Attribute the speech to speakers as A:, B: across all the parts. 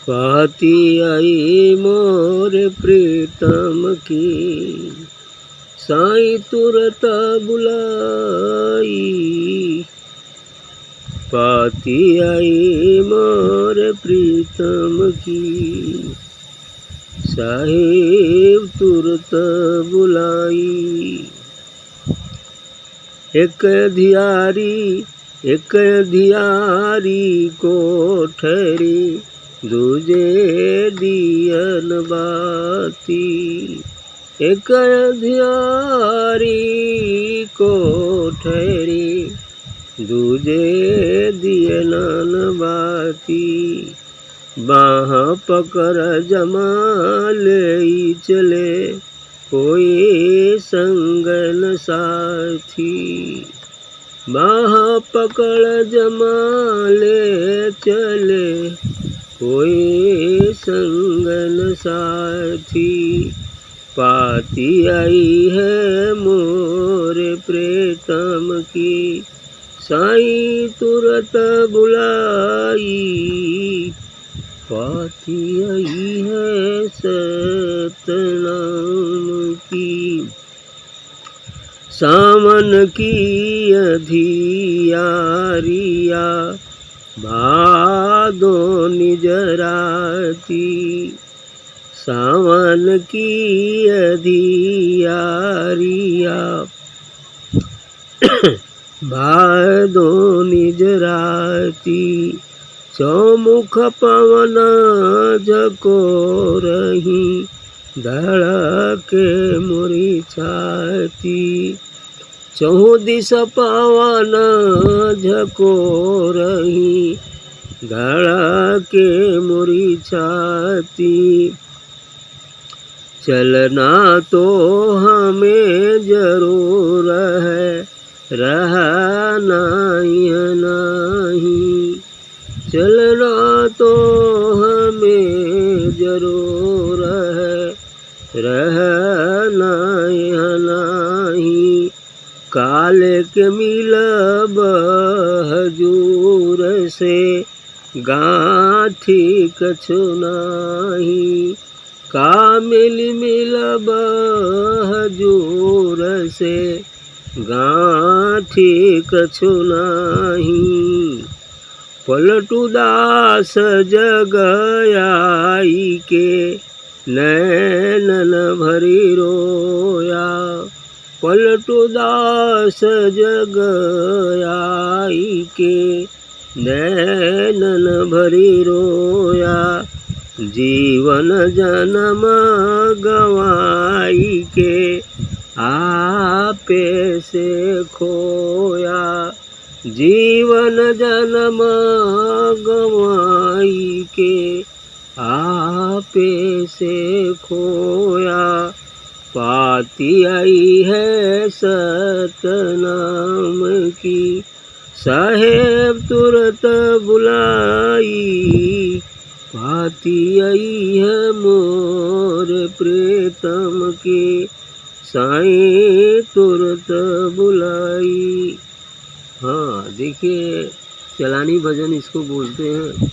A: पाती आई मोर प्रीतम की, साईं तुरत बुलाई। पाती आई मोर प्रीतम की, साहिब तुरत बुलाई। एक धियारी को ठहरी, दूजे दियन बाती। एक धियारी को ठहरी, दूजे दियन बाती। बाह पकड़ जमा ले चले, कोई संग न साथी। बाह पकड़ जमा ले चले, कोई संग न साथी। पाती आई है मोरे प्रीतम की, साईं तुरत बुलाई। पाती आई है सतनाम की, सावन की अधियारिया, भादो निज राती। सावन की अधियारिया, भादो निज राती। चौमुख पवन जको रही, धड़के मोरी छाती। चहु दिस पवन झको रही, धड़के मोरी छाती। चलना तो हमें जरूर है, रहना नहीं। चलना तो हमें जरूर है, रहना नहीं। काले के मिलब हजूर से, गाँठी कछु नाही। कामिल मिलब हजूर से, गाँठी कछु नाही। पलटू दास जग आई के, नैनन भरी रोया। पलटू दास जग आई के, नैनन भरी रोया। जीवन जन्म गवाई के, आपे से खोया। जीवन जन्म गवाई के, आपे से खोया। पाती आई है सतनाम की, साहेब तुरत बुलाई। पाती आई है मोर प्रीतम की, साईं तुरत बुलाई। हाँ देखिए, चलानी भजन इसको बोलते हैं।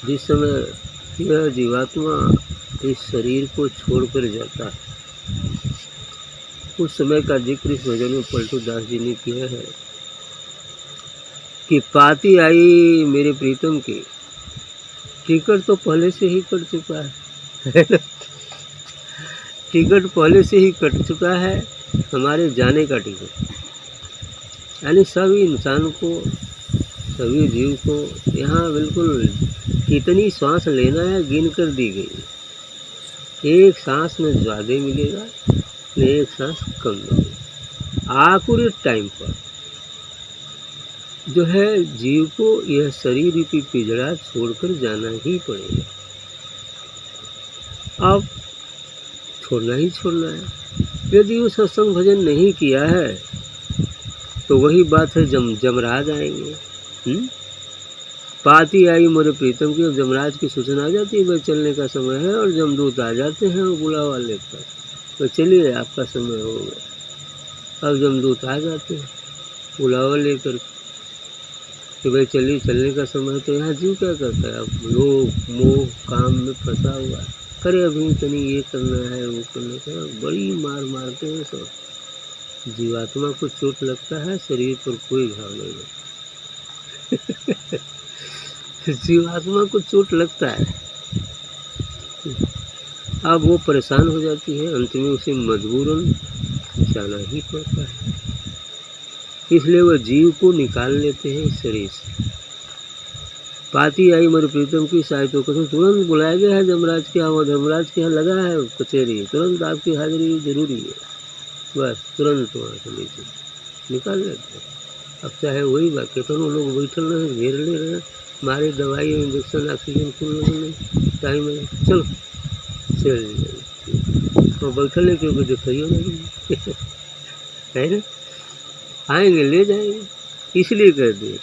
A: जिस समय यह जीवात्मा इस शरीर को छोड़कर जाता है, उस समय का जिक्र इस भजन में पलटू दास जी ने किया है कि पाती आई मेरे प्रीतम की, टिकट तो पहले से ही कट चुका है। टिकट पहले से ही कट चुका है, हमारे जाने का टिकट। यानी सभी इंसान को, सभी जीव को यहाँ बिल्कुल कितनी सांस लेना है गिन कर दी गई। एक सांस में ज़्यादा मिलेगा, एक सांस कम मिलेगा। आखिरी टाइम पर जो है जीव को यह शरीर रूपी पिंजड़ा छोड़कर जाना ही पड़ेगा। अब छोड़ना ही छोड़ना है। यदि वो सत्संग भजन नहीं किया है तो वही बात है, जमराज आएंगे। पाती आई मोरे प्रीतम की, अब जमराज की सूचना आ जाती है भाई चलने का समय है, और जमदूत आ जाते हैं वो बुलावा लेकर, तो चलिए आपका समय हो गया। अब जमदूत आ जाते हैं बुलावा लेकर। कि भाई चलिए चलने का समय है। तो यहाँ जीव क्या करता है, अब लोभ मोह काम में फंसा हुआ है, करे अभी तनी ये करना है वो करना है, बड़ी मार मारते हैं सब। जीवात्मा को चोट लगता है, शरीर पर कोई घाव नहीं लगता। जीवात्मा को चोट लगता है, अब वो परेशान हो जाती है, अंत में उसे मजबूरन जाना ही पड़ता है। इसलिए वह जीव को निकाल लेते हैं इस शरीर से। पाती आई मर प्रीतम की साहित्य को तुरंत बुलाया गया है धर्मराज के यहाँ, धर्मराज के यहाँ लगा है कचहरी, तुरंत आपकी हाजिरी जरूरी है। बस तुरंत वहाँ से नीचे निकाल लेते हैं। अब चाहे वही बात कितनों लोग बैठल रहे, घेर ले रहे, मारे दवाई इंजेक्शन ऑक्सीजन खुल नहीं टाइम है, चलो चल तो बैठल क्योंकि दिखाइए नहीं है ना, आएंगे ले जाएंगे, इसलिए कह दिए।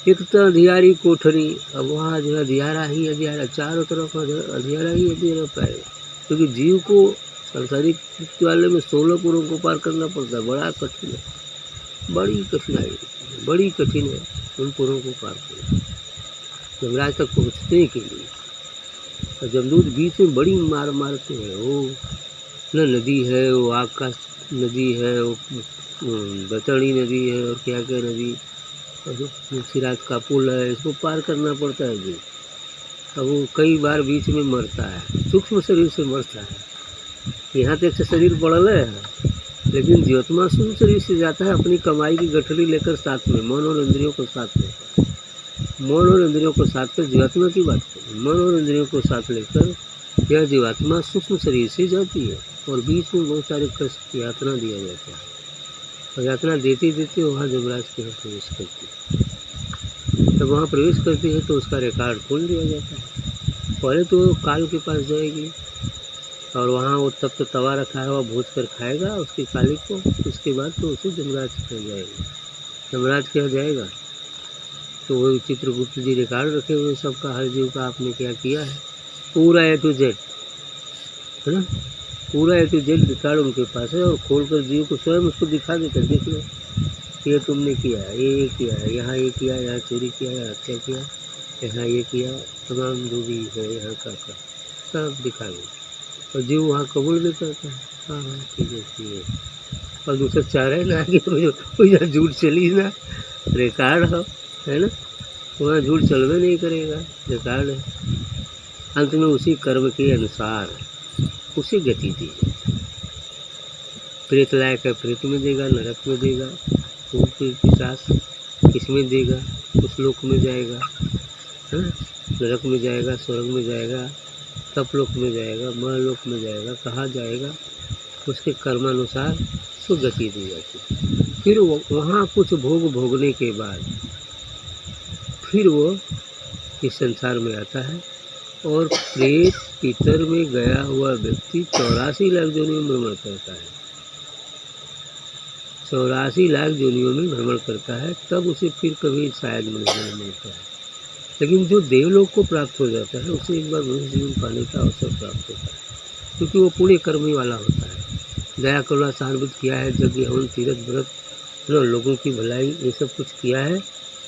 A: एक तो अंधियारी कोठरी, अब वहाँ जो है अंधियारा ही अंधियारा, चारों तरफ अंधियारा ही अंधियारा पाएगा, क्योंकि जीव को सांसारिक वाले में 16 पुरों को पार करना पड़ता है, बड़ा कठिन है, बड़ी कठिनाई, बड़ी कठिन है उन पुरों को पार करना यमराज तक पहुँचने के लिए। और जमदूत बीच में बड़ी मार मारते हैं, वो न नदी है, वो आग का नदी है, वो बतड़ी नदी है, और क्या क्या नदी, और सिराज का पुल है, इसको पार करना पड़ता है जी। अब वो कई बार बीच में मरता है, सूक्ष्म शरीर से मरता है। यहाँ तक से शरीर बढ़ल है, लेकिन जीवात्मा सूक्ष्म शरीर से जाता है अपनी कमाई की गठरी लेकर साथ में, मन और इंद्रियों को साथ लेकर, मन और इंद्रियों को साथ कर जीवात्मा की बात करें, मन और इंद्रियों को साथ लेकर यह जीवात्मा सूक्ष्म शरीर से जाती है, और बीच में बहुत सारे कष्ट यातना दिया जाता है, और यातना देते देते वहाँ जमराज के यहाँ प्रवेश करती है। जब वहाँ प्रवेश करती है तो उसका रिकॉर्ड खोल दिया जाता है। पहले तो काल के पास जाएगी, और वहाँ वो तब तो तवा रखा है, वह भोज कर खाएगा उसकी काली को, उसके बाद तो उसे जमराज के यहाँ जाएगा। जमराज के यहाँ जाएगा तो वही चित्रगुप्त जी रिकॉर्ड रखे हुए सबका, हर जीव का आपने क्या किया है, पूरा ए टू जेड है ना, पूरा ए टू जेड रिकॉर्ड उनके पास है, और खोल कर जीव को स्वयं उसको दिखा देकर, देख लो ये तुमने किया है, ये किया है, यहाँ ये किया, यहाँ चोरी किया, यहाँ हत्या किया, यहाँ ये किया, तमाम जो भी है यहाँ का सब दिखा दो, और जीव वहाँ कबूल भी करता है, हाँ हाँ ठीक है। और दूसरा चाह रहे ना कि झूठ चली ना, रिकॉर्ड हो है ना, वहाँ झूठ चलवे नहीं करेगा, रिकॉर्ड है। अंत में उसी कर्म के अनुसार उसी गति दी जाती है। प्रेत लायक है प्रेत में देगा, नरक में देगा, भूत पिशाच किसमें देगा, उस लोक में जाएगा है ना, नरक में जाएगा, स्वर्ग में जाएगा, तपलोक में जाएगा, महलोक में जाएगा, कहाँ जाएगा, उसके कर्मानुसार उसको गति दी जाती है। फिर वहाँ कुछ भोग भोगने के बाद फिर वो इस संसार में आता है, और प्रेत पितर में गया हुआ व्यक्ति 84 लाख जोनियों में भ्रमण करता है, 84 लाख जोनियों में भ्रमण करता है, तब उसे फिर कभी शायद मनुष्य मिलता है। लेकिन जो देवलोक को प्राप्त हो जाता है उसे एक बार मनुष्य जीवन पाने का अवसर प्राप्त होता है, क्योंकि वो पुण्य कर्मी वाला होता है, दया करुणा सहानुभूति किया है, यज्ञ हवन तीर्थ व्रत लोगों की भलाई ये सब कुछ किया है,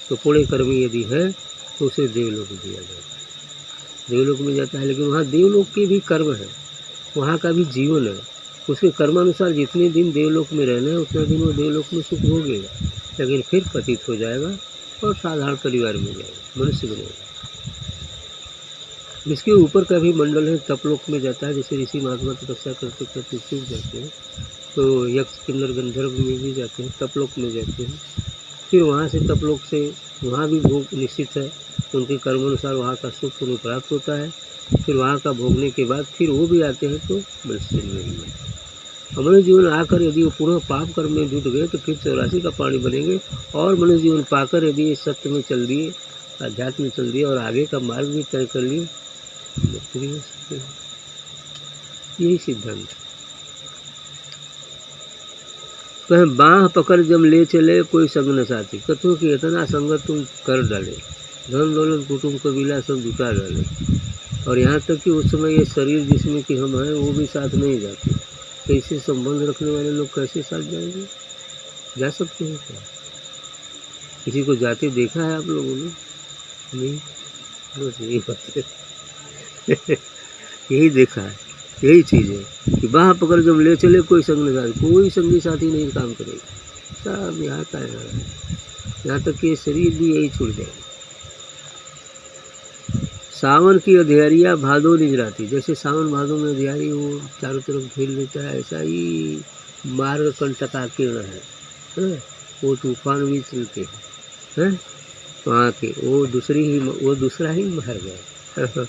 A: तो पुण्य कर्मी यदि है तो उसे देवलोक दिया जाता है, देवलोक में जाता है। लेकिन वहाँ देवलोक के भी कर्म है, वहाँ का भी जीवन है, उसके कर्मानुसार जितने दिन देवलोक में रहना है उतना दिन वो देवलोक में सुख भोगेगा, लेकिन फिर पतित हो जाएगा और साधारण परिवार में जाएगा, मनुष्य बनेगा। जिसके ऊपर का भी मंडल है तपलोक में जाता है, जैसे ऋषि महात्मा तपस्या करते करते चूक जाते हैं तो यक्ष किन्नर गंधर्व में भी जाते हैं, तपलोक में जाते हैं। फिर वहाँ से तपलोक से वहाँ भी भोग निश्चित है, उनके कर्मानुसार वहाँ का सुख उन्हें प्राप्त होता है। फिर वहाँ का भोगने के बाद फिर वो भी आते हैं तो मनुष्य में ही है। मनुष्य जीवन आकर यदि वो पुनः पाप कर्म में जुट गए तो फिर 84 का प्राणी बनेंगे, और मनुष्य जीवन पाकर यदि सत्य में चल दिए, अध्यात्म में चल दिए और आगे का मार्ग भी तय कर लिए, मुक्ति हो सकते हैं। यही सिद्धांत। कहें बाँह पकड़ जब ले चले कोई संग न साथी, कथों कि इतना संगत तुम कर डाले, धन दौलत कुटुंब कबीला सब जुटा डाले, और यहाँ तक कि उस समय ये शरीर जिसमें कि हम हैं वो भी साथ नहीं जाते, तो इससे संबंध रखने वाले लोग कैसे साथ जाएंगे, जा सकते हैं क्या? किसी को जाते देखा है आप लोगों ने? नहीं, बस यही बात है। यही देखा है, यही चीज़ है कि बाँह पकड़ के हम ले चले, कोई कोई संगी साथी नहीं काम करेगा, सब यहाँ का यहाँ है। यहाँ तक कि शरीर भी यही छूट जाएगा। सावन की अंधेरिया भादो निजराती, जैसे सावन भादो में अंधेरी वो चारों तरफ घेर लेता है, ऐसा ही मार्ग कंटकाकीर्ण है, वो तूफान भी चलते हैं वहाँ के, वो दूसरा ही मार्ग है।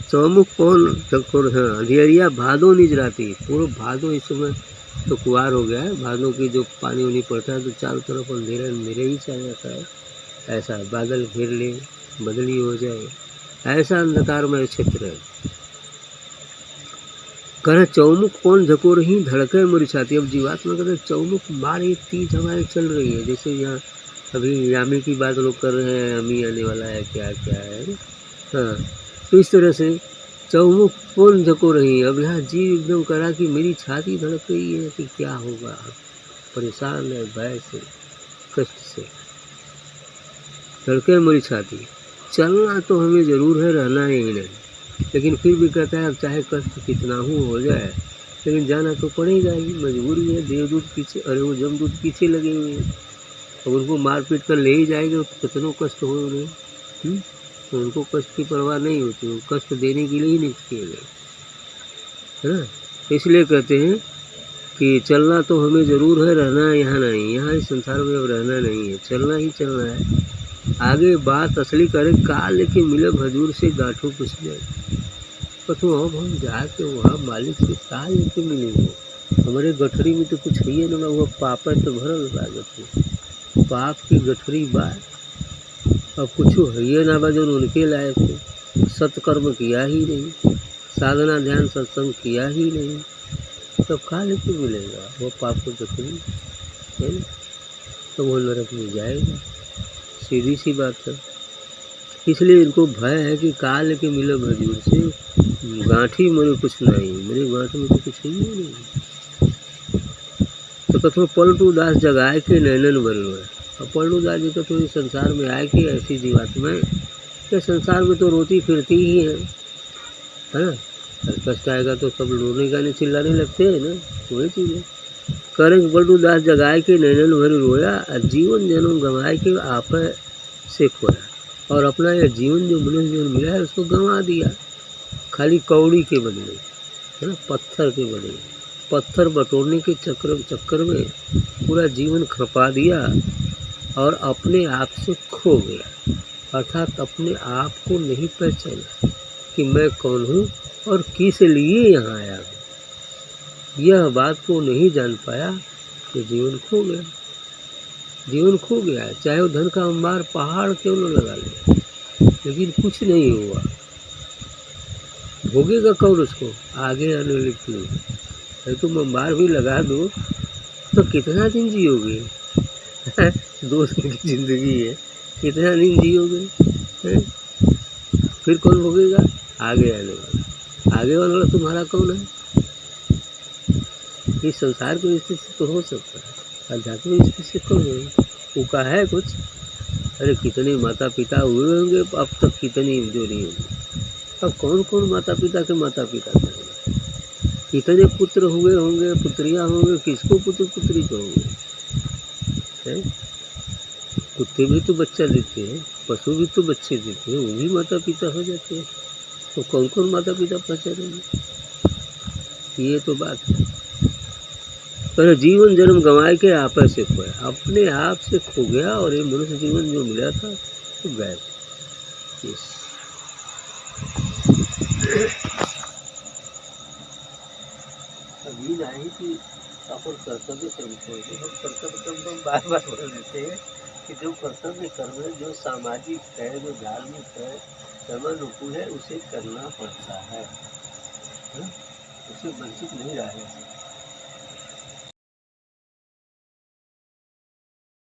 A: चौमुख कौन चकोर, हाँ अंधेरिया भादो निजराती, पूरा भादो इस समय तो कुआर हो गया है, भादों की जो पानी उनी पड़ता है तो चारों तरफ अंधेरा अंधेरे ही छा जाता है, ऐसा बादल घेर ले, बदली हो जाए, ऐसा अंधकारमय क्षेत्र है। कह चौमुख कौन झकोर ही धड़के मोरी छाती। अब जीवात्मा कहते चौमुख बारी तीज हमारी चल रही है, जैसे यहाँ अभी यामी की बात लोग कर रहे हैं, अमी आने वाला है, क्या क्या है, हाँ तो इस तरह से चौमुख कौन झको रही। अब यहाँ जीव एकदम करा कि मेरी छाती धड़क रही है कि क्या होगा, परेशान है भय से, कष्ट से, धड़के मेरी छाती। चलना तो हमें ज़रूर है, रहना यही नहीं, लेकिन फिर भी कहता है अब चाहे कष्ट कितना हो जाए, लेकिन जाना तो पड़ेगा ही, मजबूरी है। देवदूत पीछे, अरे वो जमदूत पीछे लगे हुए हैं, अब उनको मार पीट कर ले ही जाएंगे, कितनों कष्ट हो उन्हें, तो उनको कष्ट की परवाह नहीं होती, वो कष्ट देने के लिए ही नियुक्त किए गए, है ना। इसलिए कहते हैं कि चलना तो हमें ज़रूर है, रहना यहाँ नहीं, यहाँ इस संसार में अब रहना नहीं है, चलना ही चलना है। आगे बात असली करे, काल लेके मिले हजूर से गाठों कुछ जाए, तो अब हम जाके वहाँ मालिक से काल लेके मिलेंगे। हमारे गठरी में तो कुछ है ना, वो पाप तो भरल लागत, पाप की गठरी बात, अब कुछ है ना बा जो उनके लायक हो, सत्कर्म किया ही नहीं, साधना ध्यान सत्संग किया ही नहीं, तब काल लेके मिलेगा वो पाप की गठरी, है ना, तो वो नरक में जाएगा, सीधी सी बात है। इसलिए इनको भय है कि काल के मिले हजूर से, गांठी मेरे कुछ नहीं, मेरे गांठ में तो कुछ ही नहीं। तो कथो पलटू दास जगाए के नैनन भरल है। अब पलटू दास जी तो इस संसार में आए कि ऐसी जीवात्माएं के संसार में तो रोती फिरती ही है ना। कष्ट आएगा तो सब रोने गाने चिल्लाने लगते हैं ना, वही चीज़ है। करें पलटू दास जगाए के नैनन भर रोया, जीवन जन्म गंवाए के आप से खोया, और अपना यह जीवन जो मनुष्य जीवन मिला है उसको गंवा दिया, खाली कौड़ी के बदले, है ना, पत्थर के बदले, पत्थर बटोरने के चक्कर में पूरा जीवन खपा दिया और अपने आप से खो गया, अर्थात अपने आप को नहीं पहचाना कि मैं कौन हूँ और किस लिए यहाँ आया हूँ। यह बात को नहीं जान पाया तो जीवन खो गया, जीवन खो गया। चाहे वो धन का अंबार पहाड़ क्यों न लगा ले, लेकिन कुछ नहीं हुआ। भोगेगा कौन उसको, आगे आने वाले नहीं। तुम अंबार भी लगा दो तो कितना दिन जियोगे, 2 दिन की जिंदगी है, कितना दिन जियोगे, फिर कौन भोगेगा, आगे आने वाला। आगे वाला तुम्हारा कौन है। इस संसार की स्थिति से तो हो सकता है, आध्यात्मिक स्थिति से कौन है, वो का है कुछ। अरे कितने माता पिता हुए होंगे अब तक, कितनी जो नहीं होंगे। अब कौन कौन माता पिता के माता पिता करेंगे, कितने पुत्र हुए होंगे, पुत्रियां होंगे, किसको पुत्र पुत्री कहोगे, हैं। कुत्ते भी तो बच्चा देते हैं, पशु भी तो बच्चे देते हैं, वो भी माता पिता हो जाते हैं। तो कौन कौन माता पिता पहचानेंगे, ये तो बात है। पर जीवन जन्म गंवाए के आप से खोया, अपने आप से खो गया, और ये मनुष्य जीवन जो मिला था तो गया। अभी नहीं कि अपन कर्तव्य कर्म छोड़ते, हम कर्तव्य कर्म हम बार बार बोल देते हैं कि जो कर्तव्य कर्म है, जो सामाजिक है, जो धार्मिक है, कर्मानुकूल है, उसे करना पड़ता है, उसे वंचित नहीं रहा है।